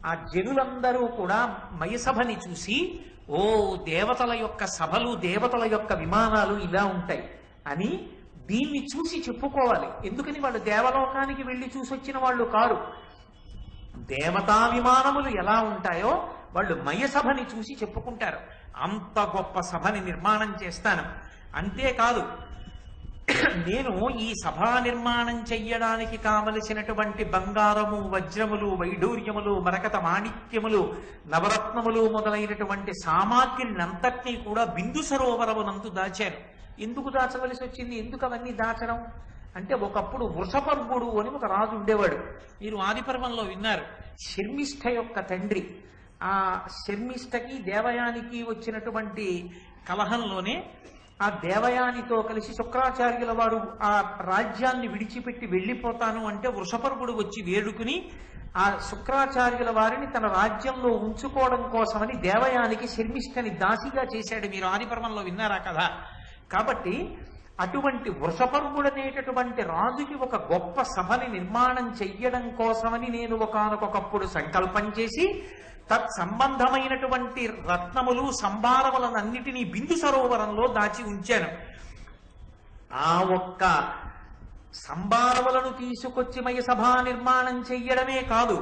ఆ జనులందరూ కూడా మయసభని చూసి, ఓ దేవతల యొక్క సభలు, దేవతల యొక్క విమానాలు ఇలా ఉంటాయి అని దీన్ని చూసి చెప్పుకోవాలి. ఎందుకని వాళ్ళు దేవలోకానికి వెళ్ళి చూసొచ్చిన వాళ్ళు కారు. దేవతా విమానములు ఎలా ఉంటాయో వాళ్ళు మయసభని చూసి చెప్పుకుంటారు. అంత గొప్ప సభని నిర్మాణం చేస్తాను. అంతేకాదు, నేను ఈ సభా నిర్మాణం చెయ్యడానికి కావలసినటువంటి బంగారము, వజ్రములు, వైఢూర్యములు, మరకత మాణిక్యములు, నవరత్నములు మొదలైనటువంటి సామాగ్రినంతటినీ కూడా బిందు సరోవరమునందు దాచాను. ఎందుకు దాచవలసి వచ్చింది? ఎందుకు అవన్నీ దాచడం అంటే, ఒకప్పుడు వృషపర్వుడు అని ఒక రాజు ఉండేవాడు. మీరు ఆదిపర్వంలో విన్నారు. శర్మిష్ఠ యొక్క తండ్రి. ఆ శర్మిష్ఠకి దేవయానికి వచ్చినటువంటి కలహంలోనే ఆ దేవయానితో కలిసి శుక్రాచార్యుల వారు ఆ రాజ్యాన్ని విడిచిపెట్టి వెళ్ళిపోతాను అంటే వృషపర్వుడు వచ్చి వేడుకుని ఆ శుక్రాచార్యుల వారిని తన రాజ్యంలో ఉంచుకోవడం కోసమని దేవయానికి శర్మిష్ఠని దాసిగా చేశాడు. మీరు ఆదిపర్వంలో విన్నారా కదా. కాబట్టి అటువంటి వృషపర్వుడనేటటువంటి రాజుకి ఒక గొప్ప సభని నిర్మాణం చెయ్యడం కోసమని నేను ఒకానొకప్పుడు సంకల్పం చేసి తత్సంబంధమైనటువంటి రత్నములు, సంభారములనన్నిటినీ బిందు సరోవరంలో దాచి ఉంచాను. ఆ ఒక్క సంభారములను తీసుకొచ్చి మయసభా నిర్మాణం చెయ్యడమే కాదు,